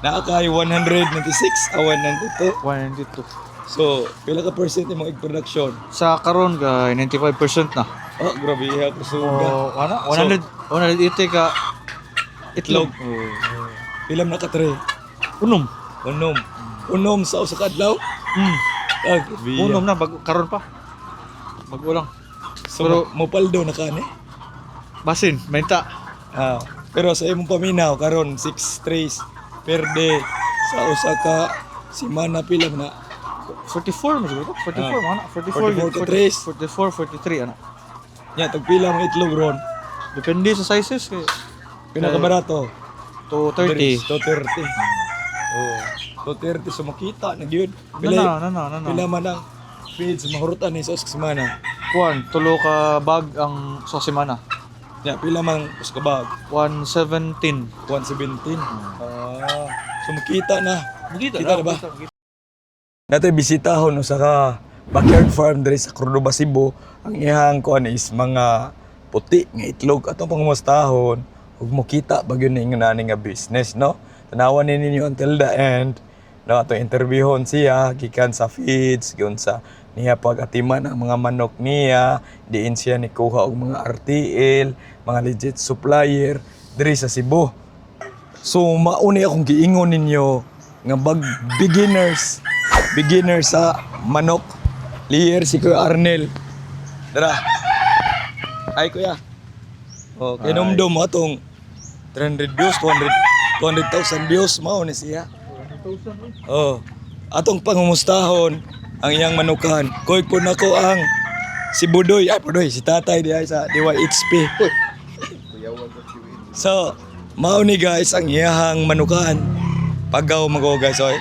Naa kay 196 awan nandito. 192. So, pila ka percent imong egg production? Sa karon kay 95% na. Oh, grabe ha kusuga. O ana 180 ka itlog. Pila man ka tre? Unom. Unom. Unom sa usa ka adlaw? Ah, grabe. Unom na bago karon pa. Bago lang. So, Pero- mopaldo na kani. Basin, mainta. Ah, pero sa imong paminaw karon 6 trays per day sa usa ka semana pila man na? 44 mo siguro. 44 Ah. ana. 44 ka tres. 44, 43 ana. Nya tag pila man itlog ron? Depende sa sizes kay Pinakabarato. 230. 230. Oh, 230 so makita na gyud. Na. Pila man ang feeds mahurutan ni sa usa ka semana. Kuan, tulo ka bag ang sa semana. Nya pila man usa ka bag? 117. 117. Ah, so makita na. Kita Kita na ba? Nato bisitahon usa ka backyard farm diri sa Cordoba, Cebu. Ang iyang kuan is mga puti nga itlog atong pangumustahon ug mokita bagyo ni nga business, no? Tanawan ninyo until the end. No, ato interviewon siya gikan sa feeds, gikan sa niya pag-atiman ang mga manok niya, diin siya ni kuha og mga RTL, mga legit supplier diri sa Cebu. So mauni akong giingon ninyo nga beginners sa manok. Lier si Kuya Arnel. Dara. Ay kuya. Oh, kinumdum mo atong 300 views, 200,000 views mao ni siya. Oh. Atong pangumustahon ang iyang manukan. Koy po nako ang si Budoy, si Tatay diay sa DYHP. So, mao ni guys ang iyang manukan. Pagaw mago guys oy.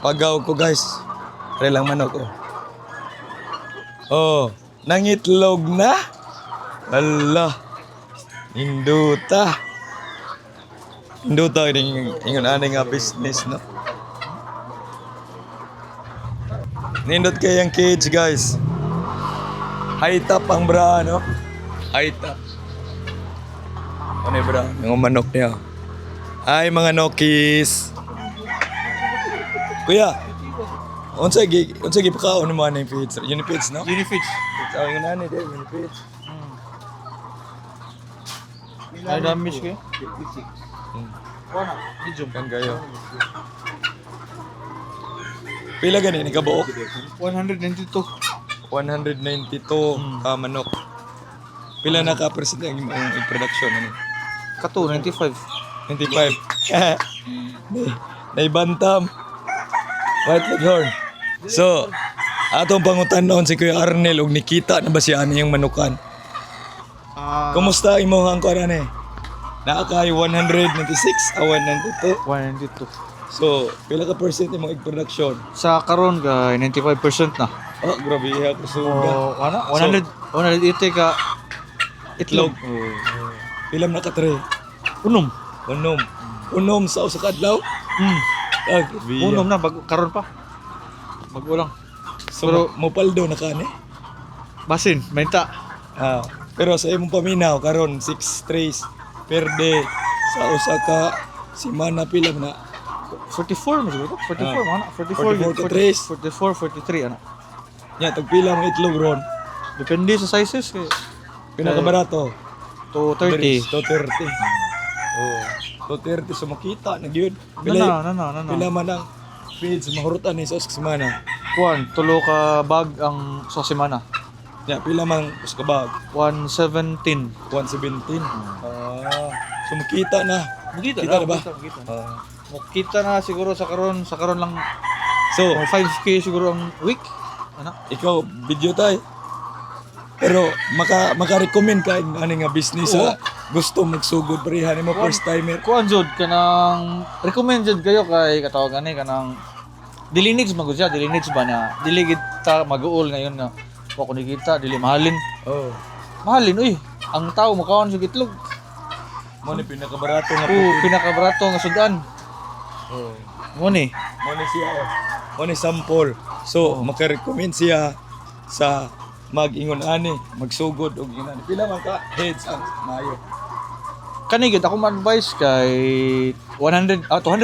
Pagaw ko guys. Pre lang manok ko. Oh, nangitlog na. Allah. Induta. Induta ning ingon ani nga business no. Nindot kay ang cage guys. High top ang bra no. High top. Ano bra? Yung manok niya. Ay mga nokis. Kuya. Unsa gi pakaon mo ana yung feeds? Unifeeds no? Unifeeds. Sa ingon ani din unifeeds. Ay damage ko. Kuana, medium. Kan kayo. Pila gani ni kabuok? 192. 192 ka manok. Pila na ka percent ang imong egg production ano? Kato 95. 95. Naibantam. White Leghorn. So, atong pangutan-on si Kuya Arnel og nikita na ba siya ani yung manukan? Kumusta imo ang kuan ani? Naa kay 196 awan nandito. 192. So, pila ka percent imong egg production? Sa karon kay 95% na. Oh, grabe ha kusuga. O ana 180 ka itlog. Pila man ka tre? Unom. Unom. Unom sa usa ka adlaw? Ah, grabe. Unom na bago karon pa. Bago lang. So, Pero- mopaldo na ka ni? Basin, mainta. Ah, pero sa imong paminaw karon 6 trays per day sa usa ka semana pila man na? 44 mo siguro. 44 mo ana. 44 ka tres. 44, 43 ana. Nya tag pila man itlog ron? Depende sa sizes kay Pinakabarato 230. 230. Oh, 230 so makita na gyud. Na. Pila man ang feeds mahurutan ni sa usa ka semana. Kuan, tulo ka bag ang sa semana. Nya pila man usa ka bag? 117. 117. Ah, so makita na. Kita Kita na ba? Kita. Ah. Kita na siguro sa karon lang So, 5k siguro ang week. Ana? ikaw video tay. Pero maka-recommend ka ani nga business Oo. sa gusto magsugod pareha nimo first timer. Kuan jud kanang recommend jud kayo kay katawagan ni kanang dili needs magud siya, dili needs ba na dili gid ta mag-uol ngayon nga wa ko nikita, dili mahalin. Oh. Mahalin uy. Ang tao makaon sa itlog. Mo ni pinakabarato nga Pinakabarato nga sudan. Oh. Mo ni. Mo ni siya. Mo ni sample. So, maka-recommend siya sa mag-ingon ani, magsugod og inani. Pila man ka heads ang maayo? kani gid ako ma-advise kay 200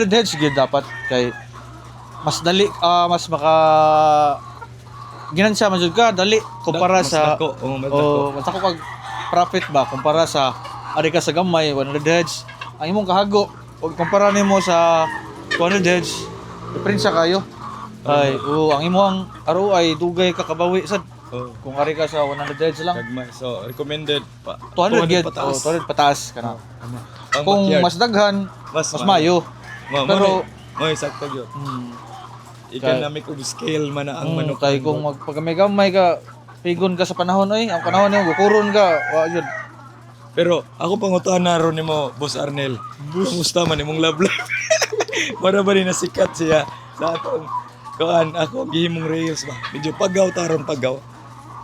heads gid dapat kay mas dali mas maka ginansya man jud ka dali kumpara Mas sa dako, mas dako. mas ako kag profit ba kumpara sa ari ka sa gamay 100 heads ang imong kahago ug kumpara nimo sa 200 heads diferensya kayo ay ang imong ROI dugay ka kabawi sad Oh, kung ari ka sa 100 heads lang gagmay. So, recommended pa. 200 gid pataas. 200 pataas kana Ang kung backyard. mas daghan mas mayo pero Moy sakto gyud. Economic of scale man na ang manok. kay kung magpagamay ka pigon ka sa panahon ay ang panahon nimo gukuron ka wa yun. Pero ako pangutana ron nimo, Boss Arnel. Kumusta man imong love life? Para ba rin nasikat siya sa atong kuan ako gihimong reels ba. Medyo pagaw taron pagaw.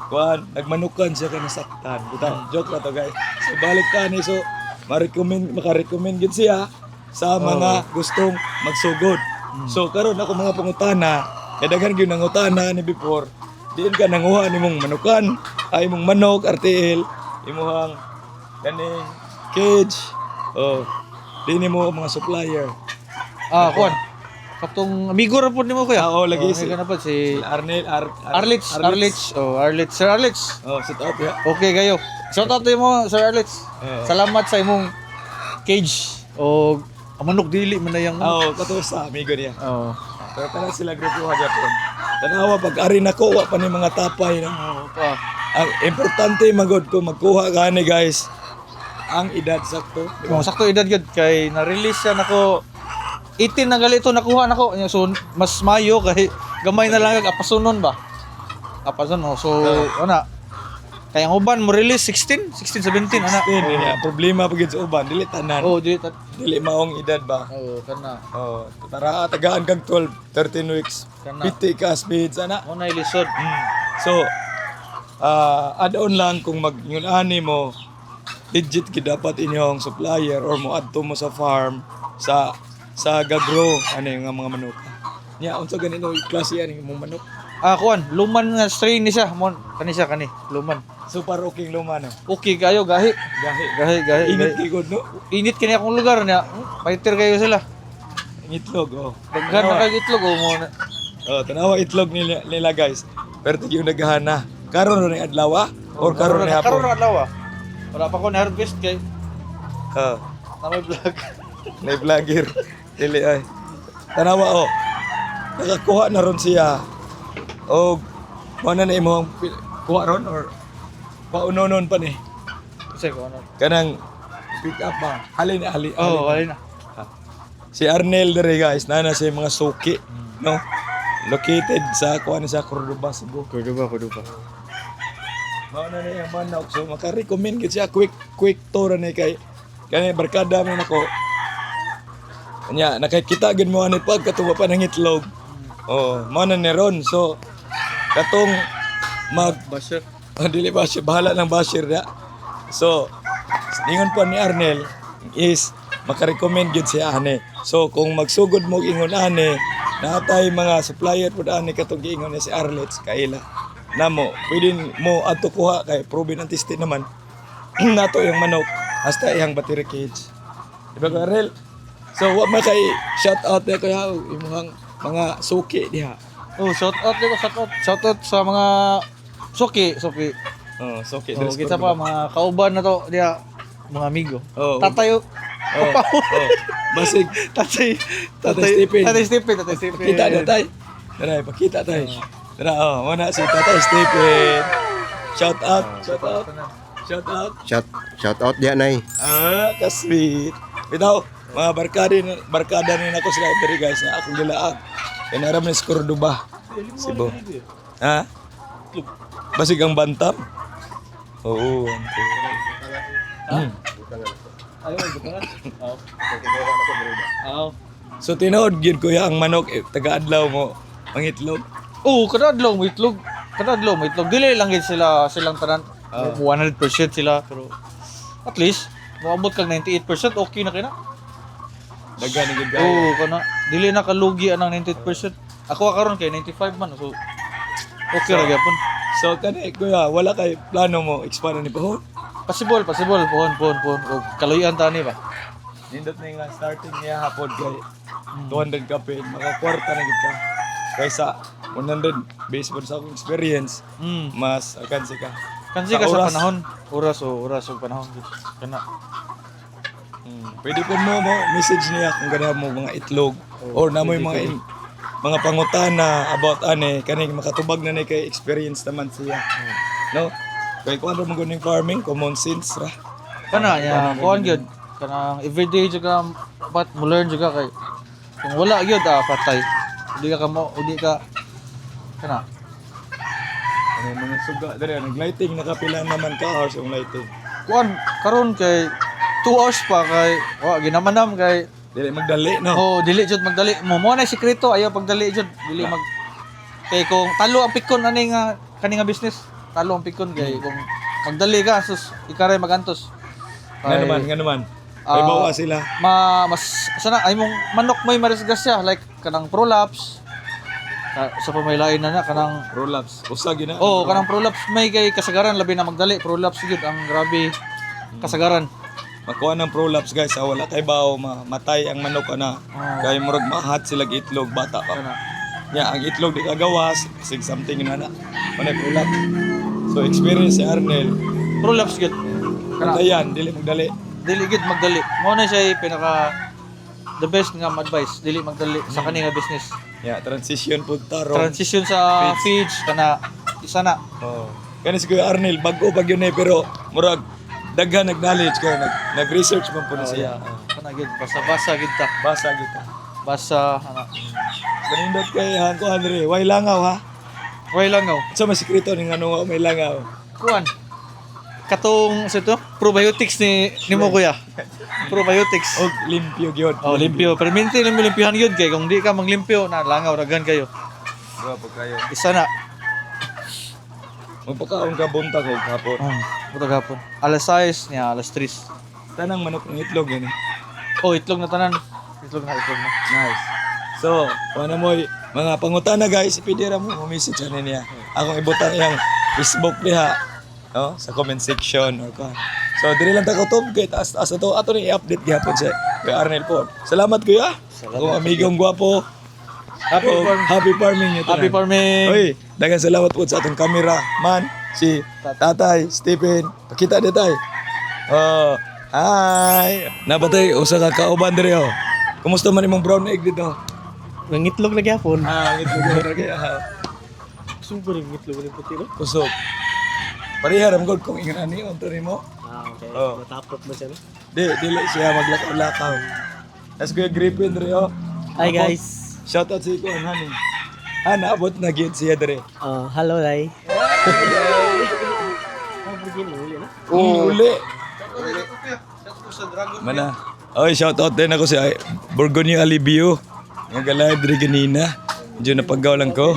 Kuan nagmanukan siya kana saktan. Bitaw, joke ra to guys. So balik ka ni so maka-recommend gid siya sa mga gustong magsugod. So karon ako mga pangutana, kay daghan gyud nang utana ni before. Diin ka nanguha nimong manukan, ay imong manok, RTL, imong ganing cage. Oh, di nimo mga supplier. Kuan katong amigo ra pud nimo kuya. Oo, lagi si si kana pa si Arnel Arlitz. Sir Arlitz. Oh, sit up ya. Okay kayo. Shout out mo Sir Arlitz. Oo. Salamat sa imong cage o ang manok dili man na yang Oh, kato sa amigo niya. Oh. Pero kana sila grupo hagapon. Tanawa pag ari nako wa pa ni mga tapay na. Pa. Ang importante magod ko magkuha gani guys. Ang edad sakto. Kung sakto edad gyud kay na-release siya nako 18 na gali ito nakuha nako. So mas mayo kay gamay na lang kag apasunon ba. Apasunon. So ana kay ang uban mo release 16, 17 ana. Niya problema pagid sa uban dili tanan. Oh, di Dili maong edad ba. oh kana. Oh, tara tagaan kag 12, 13 weeks. Kana. Piti ka speeds ana. Mo na ilisod. So, add-on lang kung mag-ani mo, legit gid dapat inyong supplier or mo adto mo sa farm sa gagro ano yung mga manok. Nya unsa ganito klase yan imong manok? Kuan, luman nga strain ni siya. Mo kani siya kani, luman. Super okay luman no. Okay kayo gahi. Gahi. Init kigod no. Init kini akong lugar niya. Fighter kayo sila. Itlog oh. Daghan na kay itlog mo na. Oh, tanawa itlog nila guys. Pero tig yung naghana. Karon ron ang adlaw or karon na Karon hapon. ra adlaw. Wala pa ko na harvest kay Oh, na may vlog. na vlogger. Dili ay. Tanawa oh. Nakakuha na ron siya. O mo na imong kuha ron or paunonon pa ni. Kasi ko ano. Kanang pick up ba? Halin. Oh, wala na. Si Arnel dere guys, nana sa mga suki, no? Located sa kuan sa Cordoba, Cebu. Cordoba. Mao na niya manok so maka-recommend gid siya quick tour ni kay kani barkada man ako. Nya nakakita gid mo ani pag katuwa pa ng itlog. Oh, mao na ni ron. So katong Basher. dili ba siya bahala ng basher na. So ingon pa ni Arnel is maka-recommend gid siya ani. So kung magsugod mo ingon ani, natay mga supplier pud ani katong giingon ni si Arlets kaila. Namo, pwede mo ato kuha kay proven ang testi naman. Nato yung manok hasta iyang battery cage. Diba ka Arnel? So wa man kay shout out na kaya imong mga suki diha. Oh, shout out sa mga suki. Oh, suki Oh, kita pa mga kauban na to dia mga amigo. Oh. Tatayo. Oh. Basig Tatay Stephen. Tatay Stephen. Kita na tay. Tara, pakita tay. Tara, oh, muna si Tatay Stephen. Shout out. Shout out dia nay. Kasweet. Bitaw, mga barkada ni nako sila diri guys na akong gilaag. Inaram ni Cordoba. Cebu. Ha? Basig ang bantam. Oo. So tinood gid kuya ang manok taga-adlaw mo mangitlog. Oh, kadadlaw mo itlog. Dili lang gid silang tanan. 100% sila pero at least moabot kag 98% okay na kina. Daghan ni gid kaya. Oh, kana dili na kalugi anang 98%. Ako karon kay 95 man so okay ra gyapon. So kani kuya wala kay plano mo expand ni pahon. Possible. Puhon. Og kaluyan tani ba? Nindot na nga starting niya hapon kay 200 ka pin, makakwarta na gid ka. Kaysa 100 based on sa akong experience, mas alkansi ka. Kansi ka sa oras. panahon. Oras og panahon. Kana. Pwede po mo message niya kung ganyan mo mga itlog or na mo yung mga pangutana about kaning makatubag na ni kay experience naman siya. No? Kay kung ano mo guning farming, common sense ra. Kana ya, kuan gyud. Kanang everyday juga dapat mo learn juga kay kung wala gyud patay. Di ka kana. Ano mga suga dere nag-lighting nakapila naman ka hours yung lighting. Kuan karon kay 2 hours pa kay wa ginamanam kay Dili magdali no. oh dili jud magdali mo na sikreto ayaw pagdali jud dili mag kay kung talo ang pikon ani nga kani nga business talo ang pikon kay kung magdali ka sus ikaray magantos. Nga naman. May bawa sila. Mas sana ay mong manok may marisgasya like kanang prolapse sa pamailain na kanang Roll-ups. Usa gina. kanang prolapse may kay kasagaran labi na magdali prolapse gyud ang grabe kasagaran. Makuha ng prolapse guys, wala kay bao matay ang manok ana. Kay murag mahat sila itlog bata pa. Kana. Ya, ang itlog di kagawas, sig something na. Ano prolapse. So experience si Arnel. Prolapse gyud. Kana. Dayan, dili magdali. Dili gid magdali. Mao na siya pinaka the best nga advice, dili magdali sa kani nga business. Ya, transition pud tarong. Transition sa feeds kana isa na. Oh. Kani si Kuya Arnel bago pag yun pero murag daghan nag-knowledge kay nag-research man pud siya. Kana gid basa gid ta. Basa kita. Basa ana. Kanindot kay Hanko Andre, way langaw ha. Way langaw. Sa may sikreto ning ano may langaw. Kuan. Katong sa ito, probiotics ni mo kuya. Probiotics. Og limpyo gyud. Oh, limpyo. Perminti limpyohan yun kay kung di ka manglimpyo na langaw ragan kayo. Grabe kayo. Isa na. Magpakaon ka buntag og hapon. Butag hapon. Alas 6 niya, alas 3. Tanang manok ng itlog yun eh. Oh, itlog na tanan. Itlog na. Nice. So, ano mo mga pangutana guys, ipidira mo message ano niya. Akong ibutang iyang Facebook diha. No? Sa comment section or ka. So, diri lang ta ko tob kay taas ato ni i-update gyapon sa Kuya Arnel po. Salamat kuya. Akong amigong gwapo. Happy farming ito. Happy farming. Oy, daghang salamat po sa atong camera man si Tatay Stephen. Pakita di tay. Oh, hi. Nabatay usa ka kauban diri oh. Kumusta man imong brown egg dito? Nangitlog na gyapon. Itlog na kaya. Super ngitlog ni puti no. Kusog. Pareha ram gud kung ingon ani unto nimo. Okay. Oh. Matapot mo siya no. Dili siya maglakaw-lakaw. Tas kuya Griffin diri oh. Hi guys. Shout out sa ikuan hani. Abot na gid siya diri. Hello Lai. Begin uli na. Uli. Mana? Oy, shout out din ako si Borgonio Alibio. Nga live diri ganina. Diyo napagaw lang ko.